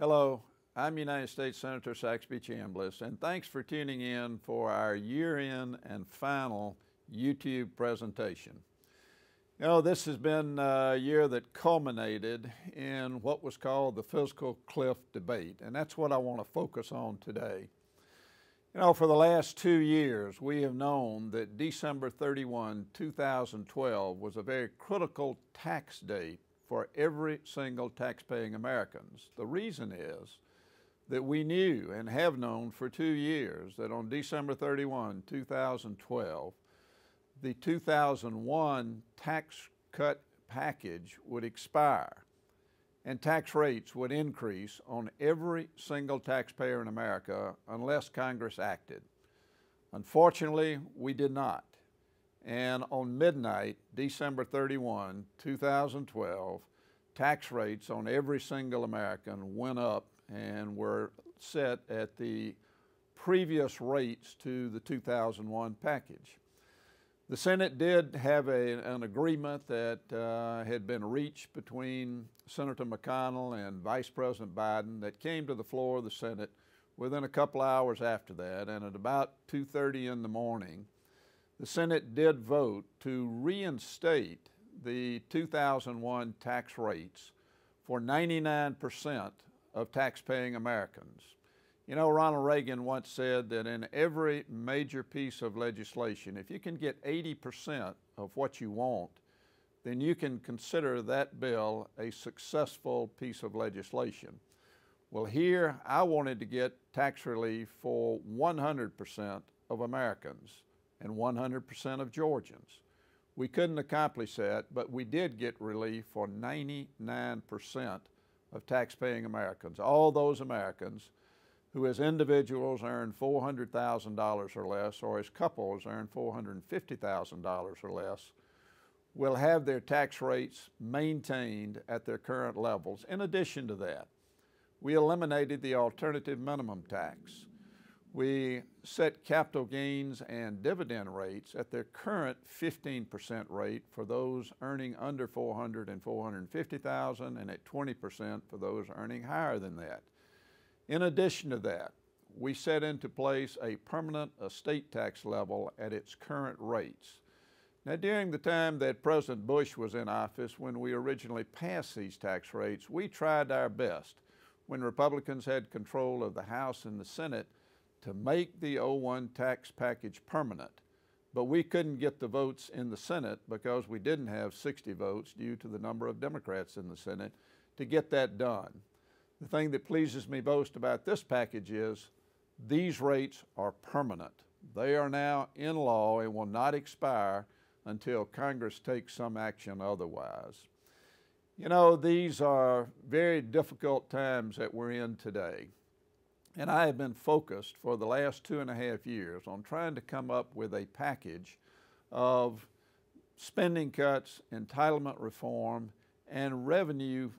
Hello, I'm United States Senator Saxby Chambliss, and thanks for tuning in for our year-end and final YouTube presentation. You know, this has been a year that culminated in what was called the fiscal cliff debate, and that's what I want to focus on today. You know, for the last 2 years, we have known that December 31, 2012 was a very critical tax date for every single tax-paying Americans. The reason is that we knew and have known for 2 years that on December 31, 2012, the 2001 tax cut package would expire and tax rates would increase on every single taxpayer in America unless Congress acted. Unfortunately, we did not. And on midnight, December 31, 2012, tax rates on every single American went up and were set at the previous rates to the 2001 package. The Senate did have an agreement that had been reached between Senator McConnell and Vice President Biden that came to the floor of the Senate within a couple hours after that, and at about 2:30 in the morning, the Senate did vote to reinstate the 2001 tax rates for 99% of tax-paying Americans. You know, Ronald Reagan once said that in every major piece of legislation, if you can get 80% of what you want, then you can consider that bill a successful piece of legislation. Well, here I wanted to get tax relief for 100% of Americans and 100% of Georgians. We couldn't accomplish that, but we did get relief for 99% of tax-paying Americans, all those Americans who as individuals earn $400,000 or less, or as couples earn $450,000 or less, will have their tax rates maintained at their current levels. In addition to that, we eliminated the alternative minimum tax. We set capital gains and dividend rates at their current 15% rate for those earning under $400,000 and $450,000, and at 20% for those earning higher than that. In addition to that, we set into place a permanent estate tax level at its current rates. Now, during the time that President Bush was in office, when we originally passed these tax rates, we tried our best, when Republicans had control of the House and the Senate, to make the '01 tax package permanent. But we couldn't get the votes in the Senate because we didn't have 60 votes due to the number of Democrats in the Senate to get that done. The thing that pleases me most about this package is these rates are permanent. They are now in law and will not expire until Congress takes some action otherwise. You know, these are very difficult times that we're in today. And I have been focused for the last 2.5 years on trying to come up with a package of spending cuts, entitlement reform, and revenue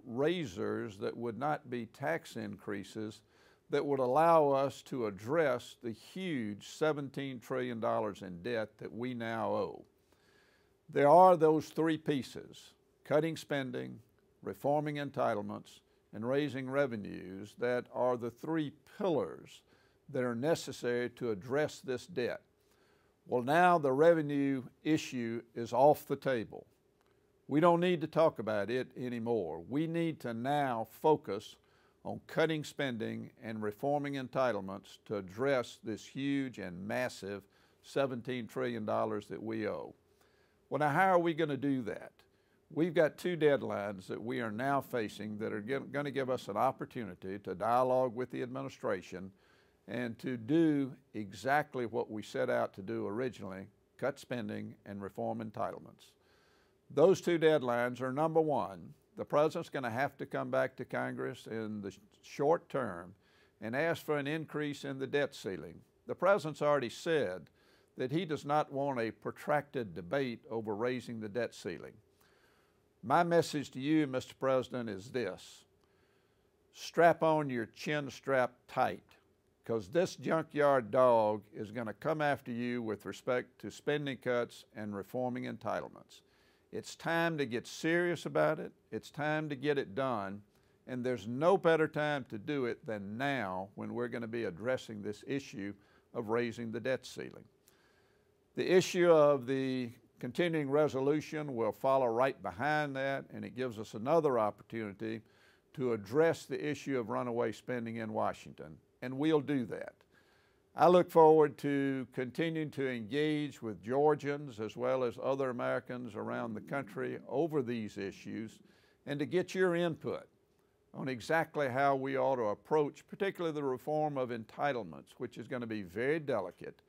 raisers that would not be tax increases that would allow us to address the huge $17 trillion in debt that we now owe. There are those three pieces: cutting spending, reforming entitlements, and raising revenues, that are the three pillars that are necessary to address this debt. Well, now the revenue issue is off the table. We don't need to talk about it anymore. We need to now focus on cutting spending and reforming entitlements to address this huge and massive $17 trillion that we owe. Well, now how are we going to do that? We've got two deadlines that we are now facing that are going to give us an opportunity to dialogue with the administration and to do exactly what we set out to do originally: cut spending and reform entitlements. Those two deadlines are, number one, the President's going to have to come back to Congress in the short term and ask for an increase in the debt ceiling. The President's already said that he does not want a protracted debate over raising the debt ceiling. My message to you, Mr. President, is this: strap on your chin strap tight, because this junkyard dog is going to come after you with respect to spending cuts and reforming entitlements. It's time to get serious about it. It's time to get it done. And there's no better time to do it than now, when we're going to be addressing this issue of raising the debt ceiling. The issue of the continuing resolution will follow right behind that, and it gives us another opportunity to address the issue of runaway spending in Washington, and we'll do that. I look forward to continuing to engage with Georgians as well as other Americans around the country over these issues, and to get your input on exactly how we ought to approach particularly the reform of entitlements, which is going to be very delicate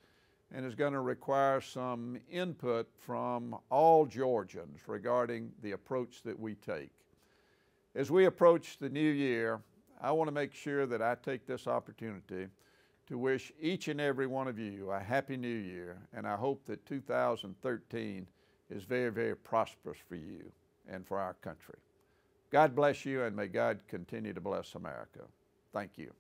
and is going to require some input from all Georgians regarding the approach that we take. As we approach the new year, I want to make sure that I take this opportunity to wish each and every one of you a happy new year, and I hope that 2013 is very, very prosperous for you and for our country. God bless you, and may God continue to bless America. Thank you.